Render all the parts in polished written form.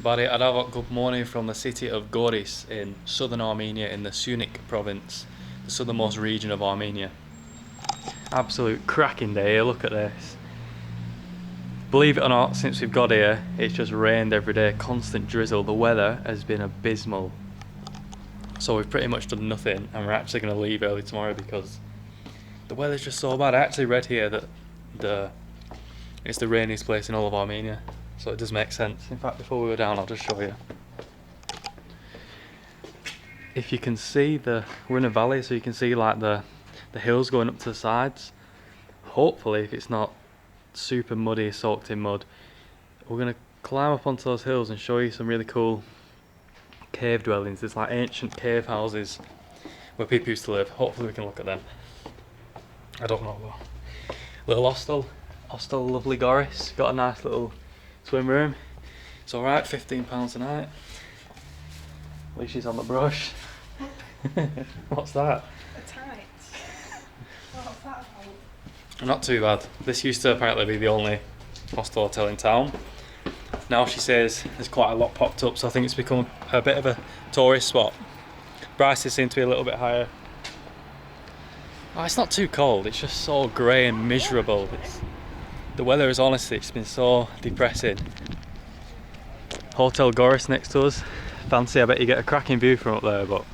Bari Aravak, good morning from the city of Goris in southern Armenia in the Syunik Province, the southernmost region of Armenia. Absolute cracking day here, look at this. Believe it or not, since we've got here, it's just rained every day, constant drizzle. The weather has been abysmal. So we've pretty much done nothing, and we're actually going to leave early tomorrow because the weather's just so bad. I actually read here that it's the rainiest place in all of Armenia. So it does make sense. In fact, before we go down, I'll just show you. If you can see we're in a valley, so you can see like the hills going up to the sides. Hopefully, if it's not super muddy, soaked in mud, we're gonna climb up onto those hills and show you some really cool cave dwellings. There's like ancient cave houses where people used to live. Hopefully we can look at them. I don't know though. Little hostel, lovely Goris. Got a nice little swim room. It's alright, £15 a night. At least she's on the brush. What's that? A tight. What's that about? Not too bad. This used to apparently be the only hostel hotel in town. Now she says there's quite a lot popped up, so I think it's become a bit of a tourist spot. Prices seem to be a little bit higher. Oh, it's not too cold, it's just so grey and miserable. The weather is honestly, it's been so depressing. Hotel Goris next to us. Fancy, I bet you get a cracking view from up there, but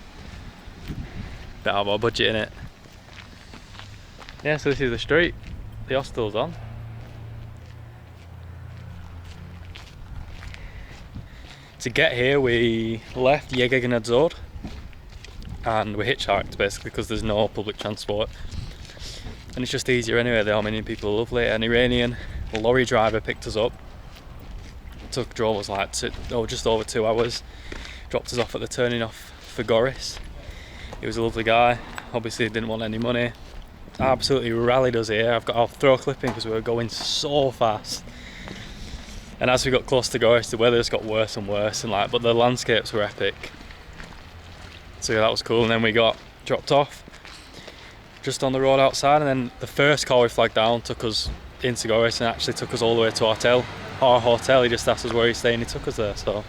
bit out of our budget innit. Yeah, so this is the street. The hostel's on. To get here we left Yegheganadzor and we hitchhiked basically because there's no public transport. And it's just easier anyway. The Armenian people are lovely. An Iranian lorry driver picked us up. Drove us like just over 2 hours. Dropped us off at the turning off for Goris. He was a lovely guy. Obviously didn't want any money. Absolutely rallied us here. I'll throw a clip in because we were going so fast. And as we got close to Goris, the weather just got worse and worse. But the landscapes were epic. So yeah, that was cool. And then we got dropped off just on the road outside, and then the first car we flagged down took us into Goris and actually took us all the way to our hotel. He just asked us where he's staying, he took us there. So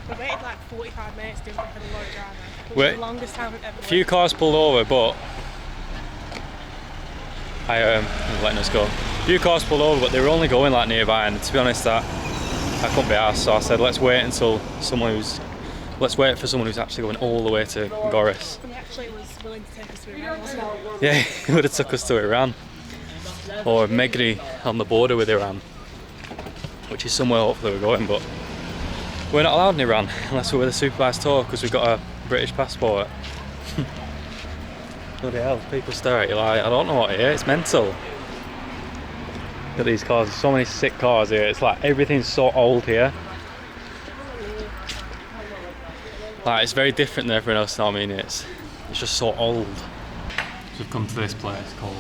we waited like 45 minutes doing for the lorry driver, which was the longest time we've ever waited. A few cars pulled over, but he's letting us go. A few cars pulled over, but they were only going like nearby, and to be honest, I couldn't be arsed, so I said let's wait for someone who's actually going all the way to Goris. He actually was willing to take us to Iran, wasn't he? Yeah, he would have took us to Iran. Or Megri on the border with Iran. Which is somewhere hopefully we're going, but we're not allowed in Iran unless we're with a supervised tour because we've got a British passport. Bloody hell, people stare at you like, I don't know what it is, it's mental. Look at these cars, there's so many sick cars here, it's like everything's so old here. Like, it's very different than everyone else in Armenia. It's just so old. So we've come to this place called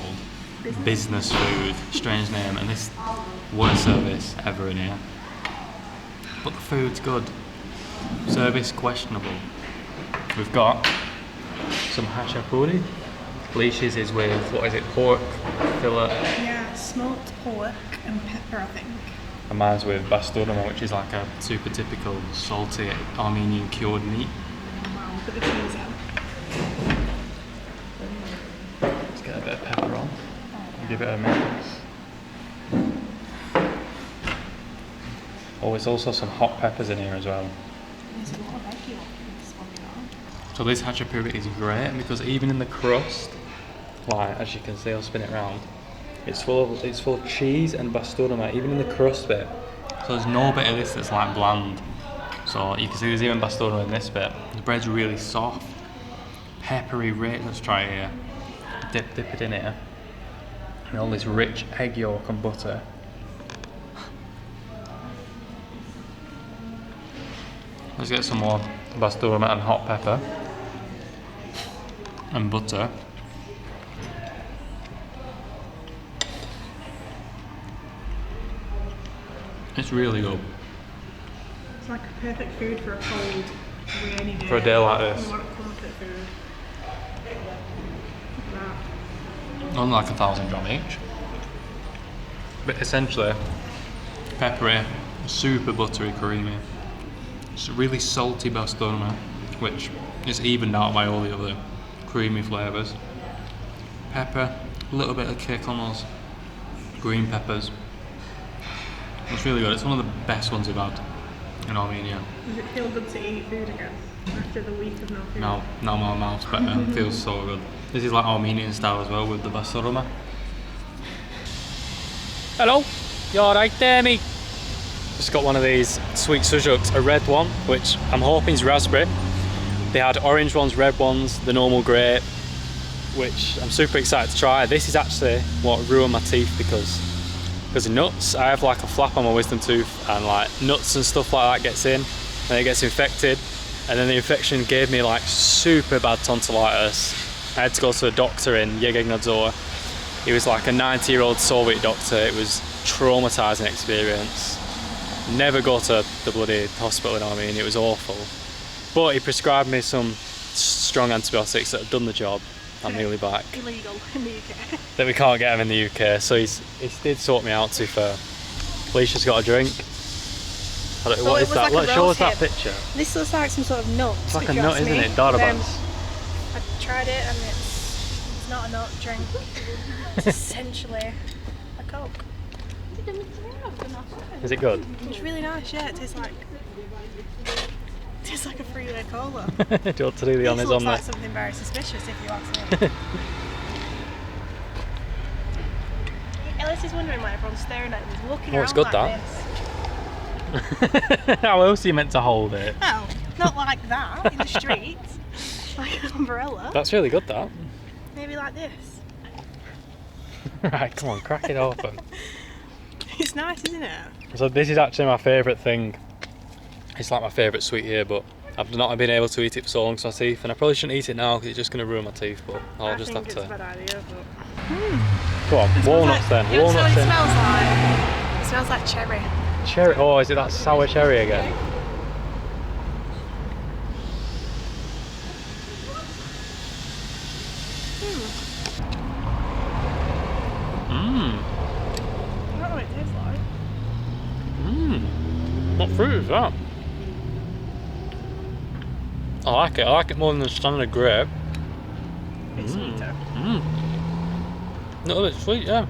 Business Food, strange name, and this worst service ever in here. But the food's good. Service questionable. We've got some Khachapuri. Leashes is with, what is it, pork, fillet? Yeah, smoked pork and pepper, I think. And mine's with Basturma, which is like a super typical salty Armenian cured meat. Wow, put the cheese out. Let's get a bit of pepper on. Give it a mix. Oh, there's also some hot peppers in here as well. There's a lot of egg yolk in this one, you know. So this Khachapuri is great because even in the crust, like as you can see, I'll spin it around. It's full of cheese and Basturma, even in the crust bit. So there's no bit of this that's like bland. So you can see there's even Basturma in this bit. The bread's really soft, peppery, rich. Let's try it here. Dip it in here. And all this rich egg yolk and butter. Let's get some more Basturma and hot pepper and butter. It's really good. It's like a perfect food for a cold, rainy day. For a day like this. You want comfort food. Look at that. Only like 1,000 gram each. But essentially, peppery, super buttery, creamy. It's a really salty Basturma, which is evened out by all the other creamy flavours. Pepper, a little bit of kick on those green peppers. It's really good. It's one of the best ones we've had in Armenia. Does it feel good to eat food again after the week of no food? Now my mouth's better. It feels so good. This is like Armenian style as well with the Basturma. Hello, you alright there, mate? Just got one of these sweet Sujuks, a red one, which I'm hoping is raspberry. They had orange ones, red ones, the normal grape, which I'm super excited to try. This is actually what ruined my teeth because of nuts. I have like a flap on my wisdom tooth and like nuts and stuff like that gets in and it gets infected, and then the infection gave me like super bad tonsillitis. I had to go to a doctor in Yeghegnadzor. He was like a 90-year-old Soviet doctor. It was traumatizing experience. Never go to the bloody hospital in Armenia, it was awful. But he prescribed me some strong antibiotics that have done the job. I'm nearly back. Illegal in the UK. That we can't get them in the UK, so he did sort me out, to be fair. Alicia's got a drink. I don't know, what is that? Like Show us that picture. This looks like some sort of nut. It's like a nut, isn't it? Darabans. I tried it and it's not a nut drink. It's essentially a Coke. Is it good? It's really nice, yeah. It tastes like a three-way cola. Do you want to do the honours on that? Looks like that? something very suspicious, if you ask me. Ellis is wondering why everyone's staring at him. He's looking around It's good, like that. this. How else are you meant to hold it? No, not like that in the street. Like an umbrella. That's really good, that. Maybe like this. Right, come on, crack it open. It's nice, isn't it? So this is actually my favourite thing. It's like my favourite sweet here, but I've not been able to eat it for so long to my teeth, and I probably shouldn't eat it now because it's just going to ruin my teeth, but I'll just have to... I think it's a bad idea, but... Go on, walnuts then. You know what Walnuts it in. smells like? It smells like cherry. Cherry, oh, is it that sour cherry again? I don't know what it tastes like. What fruit is that? I like it. I like it more than the standard grape. It's sweeter. A little bit sweet, yeah.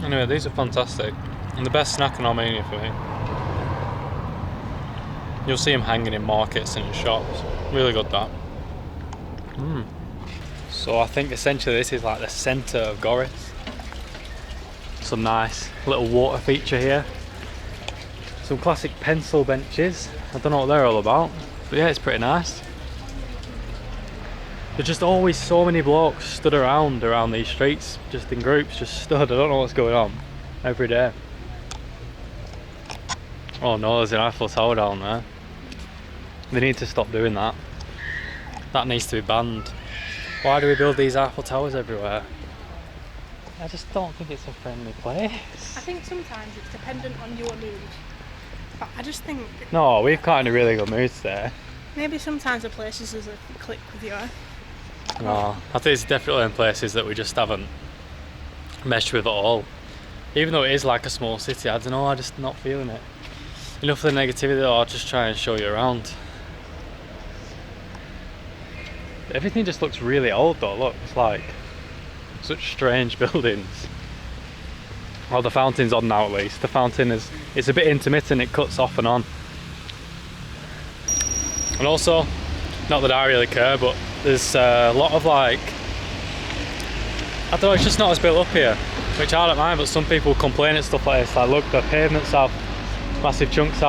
Anyway, these are fantastic. And the best snack in Armenia for me. You'll see them hanging in markets and in shops. Really good, that. So I think essentially this is like the centre of Goris. Some nice little water feature here. Some classic pencil benches. I don't know what they're all about, but yeah, it's pretty nice. There's just always so many blokes stood around these streets, just in groups, just stood. I don't know what's going on every day. Oh no, there's an Eiffel Tower down there. They need to stop doing that. That needs to be banned. Why do we build these Eiffel Towers everywhere? I just don't think it's a friendly place. I think sometimes it's dependent on your mood. But I just think... No, we've got in a really good mood today. Maybe sometimes the places doesn't click with you. No, I think it's definitely in places that we just haven't meshed with at all. Even though it is like a small city, I don't know, I'm just not feeling it. Enough of the negativity, I'll just try and show you around. Everything just looks really old though, look, it's like such strange buildings. Well, the fountain's on now at least. The fountain it's a bit intermittent, it cuts off and on. And also, not that I really care, but there's a lot of like, I don't know, it's just not as built up here, which I don't mind, but some people complain at stuff like this, like look, the pavements have massive chunks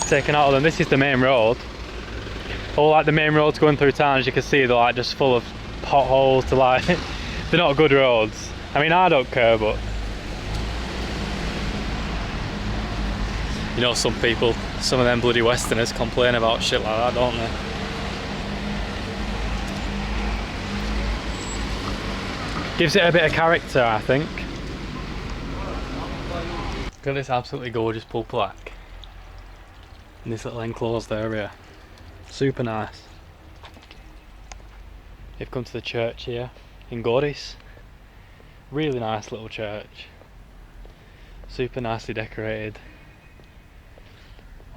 taken out of them. This is the main road. All like the main roads going through town, as you can see, they're like just full of potholes to like, they're not good roads. I mean, I don't care, but you know, some people, some of them bloody Westerners complain about shit like that, don't they? Gives it a bit of character, I think. Look at this absolutely gorgeous pulp plaque in this little enclosed area. Super nice. You've come to the church here in Goris. Really nice little church. Super nicely decorated.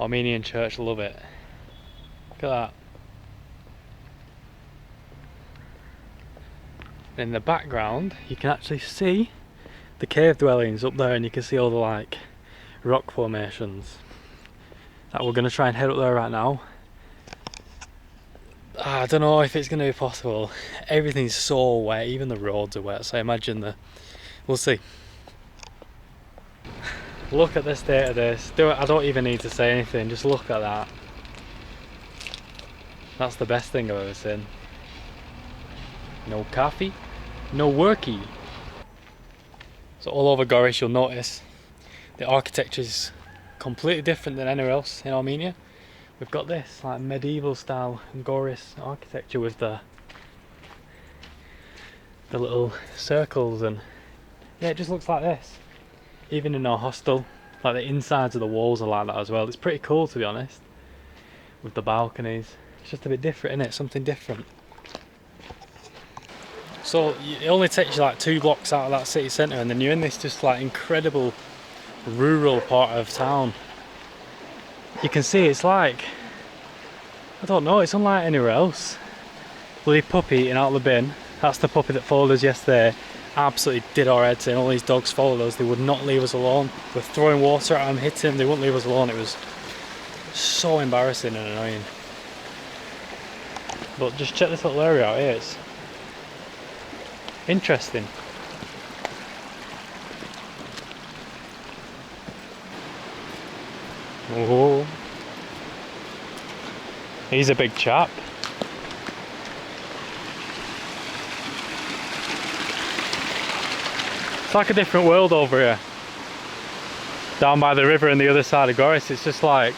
Armenian church, love it. Look at that. In the background you can actually see the cave dwellings up there, and you can see all the like rock formations. That we're going to try and head up there right now. I don't know if it's going to be possible. Everything's so wet, even the roads are wet, so I imagine we'll see. Look at the state of this. I don't even need to say anything, just look at that. That's the best thing I've ever seen. No coffee, no worky. So all over Goris you'll notice the architecture is completely different than anywhere else in Armenia. We've got this like medieval style Goris architecture with the little circles, and yeah, it just looks like this. Even in our hostel, like the insides of the walls are like that as well. It's pretty cool, to be honest, with the balconies. It's just a bit different, isn't it? Something different. So it only takes you like 2 blocks out of that city centre, and then you're in this just like incredible rural part of town. You can see it's like, I don't know, it's unlike anywhere else. Bloody puppy eating out of the bin. That's the puppy that followed us yesterday. Absolutely did our heads in. All these dogs followed us. They would not leave us alone. We're throwing water at them, hitting them. They wouldn't leave us alone. It was so embarrassing and annoying. But just check this little area out here. It's interesting. Oh, he's a big chap. It's like a different world over here. Down by the river and the other side of Goris, it's just like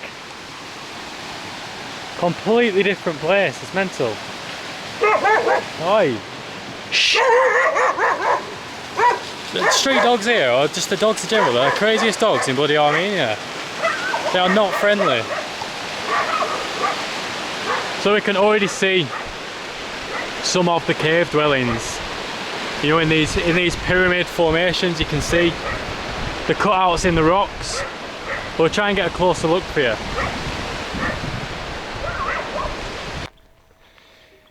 completely different place. It's mental. Oi. Shh. The street dogs here, or just the dogs in general, they're the craziest dogs in bloody Armenia. They are not friendly. So we can already see some of the cave dwellings. You know, in these pyramid formations, you can see the cutouts in the rocks. We'll try and get a closer look for you.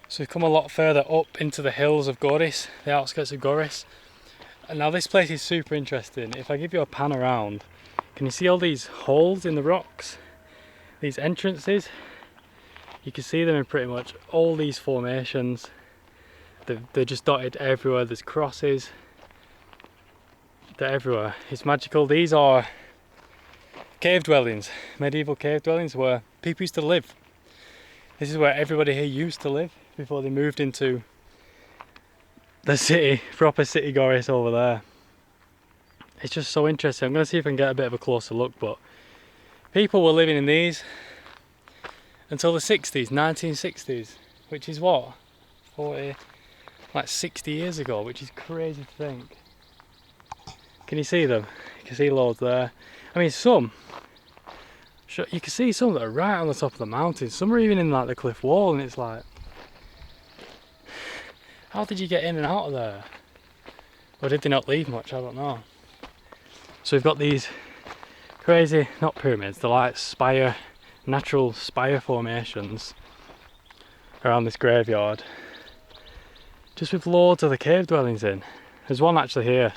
So we've come a lot further up into the hills of Goris, the outskirts of Goris. And now this place is super interesting. If I give you a pan around, can you see all these holes in the rocks? These entrances? You can see them in pretty much all these formations. They're just dotted everywhere. There's crosses. They're everywhere. It's magical. These are cave dwellings, medieval cave dwellings where people used to live. This is where everybody here used to live before they moved into the city, proper city Goris over there. It's just so interesting. I'm going to see if I can get a bit of a closer look, but people were living in these until the 60s, 1960s, which is what? 40, like 60 years ago, which is crazy to think. Can you see them? You can see loads there. I mean, some, you can see some that are right on the top of the mountain. Some are even in like the cliff wall, and it's like, how did you get in and out of there? Or did they not leave much? I don't know. So we've got these crazy, not pyramids, they're like spire, natural spire formations around this graveyard. Just with loads of the cave dwellings in. There's one actually here.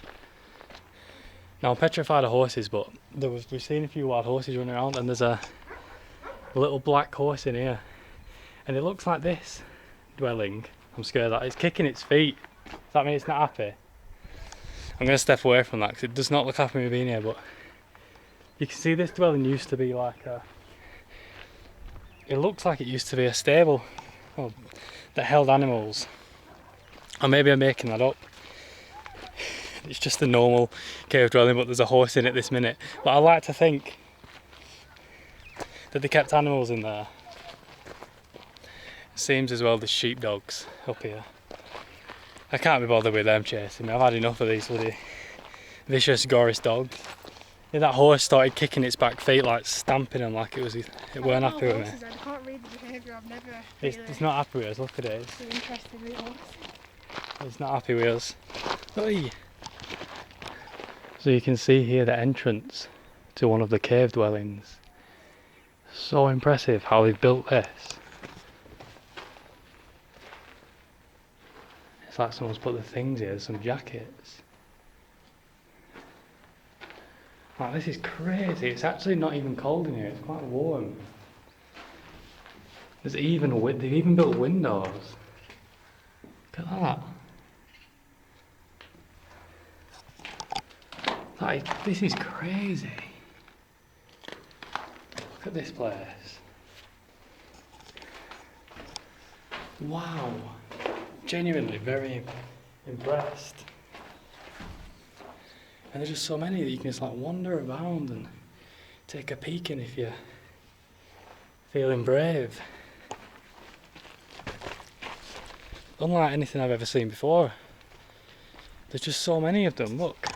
Now I'm petrified of horses, but we've seen a few wild horses running around, and there's a little black horse in here. And it looks like this dwelling. I'm scared that it's kicking its feet. Does that mean it's not happy? I'm going to step away from that because it does not look happy with being here, but you can see this dwelling used to be like a, it looks like it used to be a stable that held animals. Or maybe I'm making that up. It's just a normal cave dwelling, but there's a horse in it this minute. But I like to think that they kept animals in there. It seems as well there's sheepdogs up here. I can't be bothered with them chasing me. I've had enough of these bloody vicious Goris dogs. Yeah, that horse started kicking its back feet, like stamping them like it weren't happy with me. I can't read the behaviour. I've never It's not happy with us, look at it. It's interested with horses. It's not happy with us. Oi. So you can see here the entrance to one of the cave dwellings. So impressive how they've built this. It's like someone's put the things here, some jackets. Like, this is crazy. It's actually not even cold in here, it's quite warm. They've even built windows. Look at that. This is crazy. Look at this place. Wow. Genuinely very impressed. And there's just so many that you can just like wander around and take a peek in if you're feeling brave. Unlike anything I've ever seen before. There's just so many of them, look.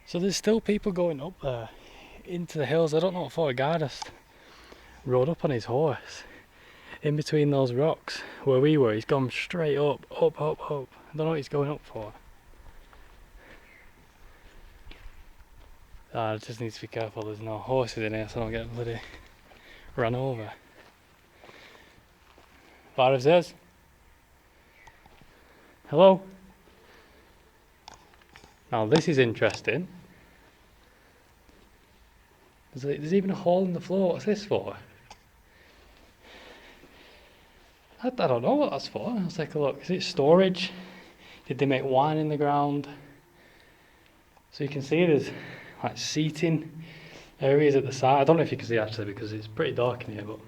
So there's still people going up there into the hills. I don't know what for. A guy just rode up on his horse in between those rocks where we were. He's gone straight up. I don't know what he's going up for. I just need to be careful there's no horses in here so I don't get bloody run over. Vad says? Hello? Now this is interesting. There's even a hole in the floor. What's this for? I don't know what that's for. Let's take a look. Is it storage? Did they make wine in the ground? So you can see there's like seating areas at the side. I don't know if you can see actually because it's pretty dark in here, but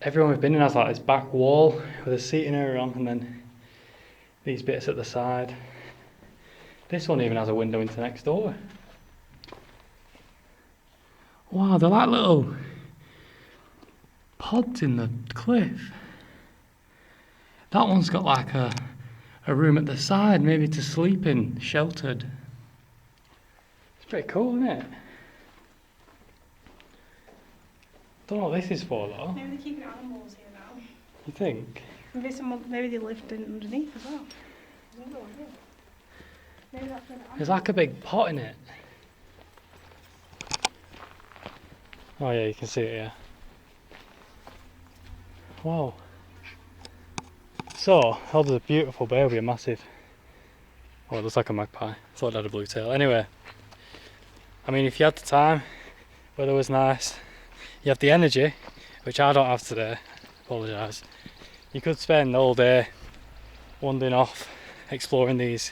everyone we've been in has like this back wall with a seating area on, and then these bits at the side. This one even has a window into next door. Wow, they're like little pods in the cliff. That one's got like a room at the side, maybe to sleep in, sheltered. It's pretty cool, isn't it? Don't know what this is for though. Maybe they're keeping animals here now. You think? Maybe they lived underneath as well. Maybe that's where the There's like a big pot in it. Oh yeah, you can see it, yeah. Wow. So, oh, there's a beautiful bear with a massive... Oh, it looks like a magpie. I thought it had a blue tail. Anyway, I mean, if you had the time, weather was nice, you have the energy, which I don't have today, apologise, you could spend all day wandering off, exploring these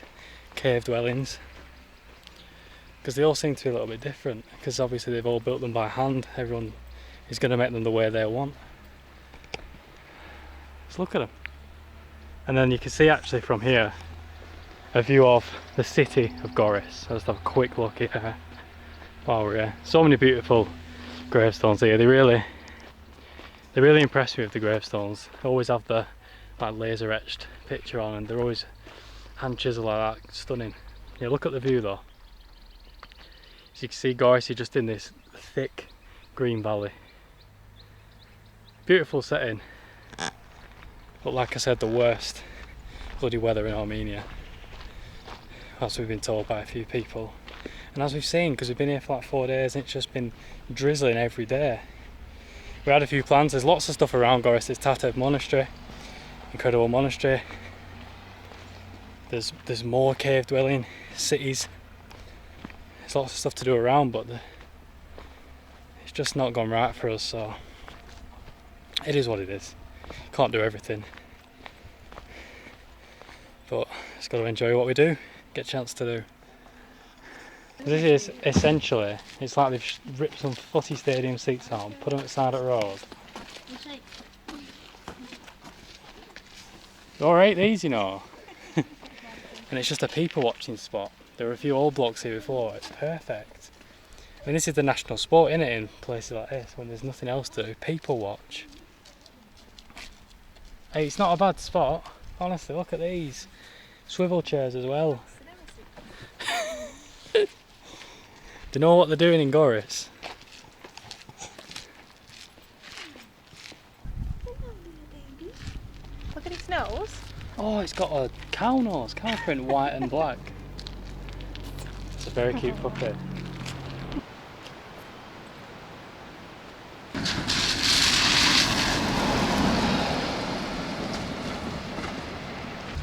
cave dwellings. Because they all seem to be a little bit different, because obviously they've all built them by hand. Everyone is going to make them the way they want. Let's look at them. And then you can see actually from here a view of the city of Goris. I'll just have a quick look here while we're here. So many beautiful gravestones here. They really impress me with the gravestones. They always have the like laser etched picture on, and they're always hand chisel like that. Stunning. Yeah, look at the view though. As you can see, Goris is just in this thick green valley. Beautiful setting. But like I said, the worst bloody weather in Armenia, as we've been told by a few people. And as we've seen, because we've been here for like 4 days, and it's just been drizzling every day. We had a few plans. There's lots of stuff around Goris. There's Tatev Monastery, incredible monastery. There's more cave dwelling cities. There's lots of stuff to do around, but it's just not gone right for us, so it is what it is. Can't do everything, but just got to enjoy what we do, get a chance to do. This is essentially, it's like they've ripped some footy stadium seats out and put them at the side of the road. Alright, these, you know. And it's just a people watching spot. There were a few old blocks here before. It's perfect. I mean, this is the national sport, isn't it, in places like this when there's nothing else to do. People watch. Hey, it's not a bad spot. Honestly, look at these swivel chairs as well. Do you know what they're doing in Goris? Look at its nose. Oh, it's got a cow nose, cow print, white and black. It's a very cute puppy.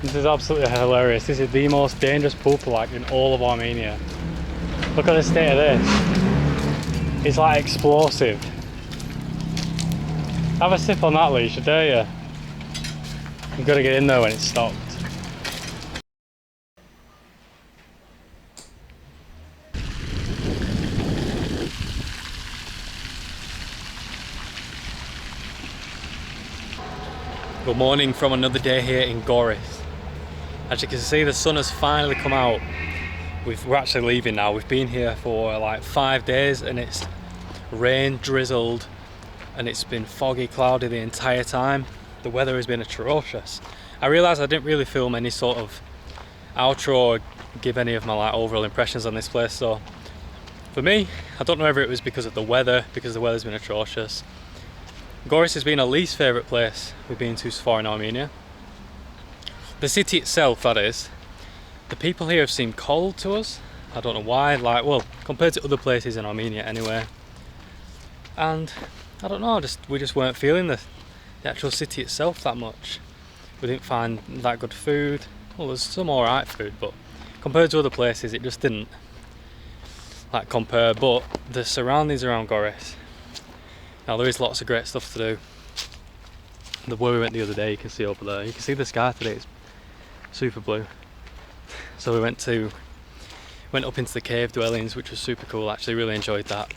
This is absolutely hilarious. This is the most dangerous pool like in all of Armenia. Look at the state of this. It's like explosive. Have a sip on that, Leash, I dare you. You've got to get in there when it's stopped. Good morning from another day here in Goris. As you can see, the sun has finally come out. We're actually leaving now. We've been here for like 5 days and it's rained, drizzled, and it's been foggy, cloudy the entire time. The weather has been atrocious. I realised I didn't really film any sort of outro or give any of my like overall impressions on this place, so for me, I don't know whether it was because of the weather, because the weather's been atrocious. Goris has been our least favourite place we've been to so far in Armenia. The city itself, that is. The people here have seemed cold to us. I don't know why, like, well, compared to other places in Armenia anyway. And I don't know, we just weren't feeling the actual city itself that much. We didn't find that good food. Well, there's some alright food, but compared to other places it just didn't like compare. But the surroundings around Goris, now there is lots of great stuff to do. The where we went the other day, you can see over there. You can see the sky today, it's super blue. So we went up into the cave dwellings, which was super cool. Actually really enjoyed that.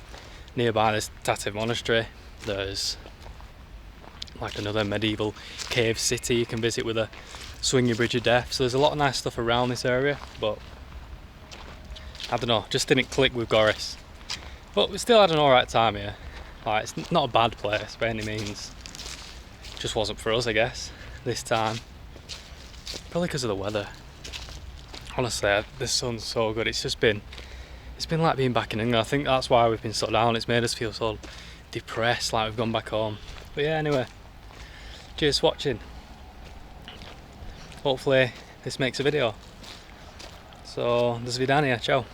Nearby this Tatev monastery, there's like another medieval cave city you can visit with a swinging bridge of death. So there's a lot of nice stuff around this area, but I don't know, just didn't click with Goris. But we still had an alright time here. Like, it's not a bad place by any means. Just wasn't for us, I guess, this time. Probably because of the weather. Honestly, the sun's so good. It's been like being back in England. I think that's why we've been so down. It's made us feel so depressed, like we've gone back home. But yeah, anyway, cheers for watching. Hopefully this makes a video. So, do svidaniya, ciao.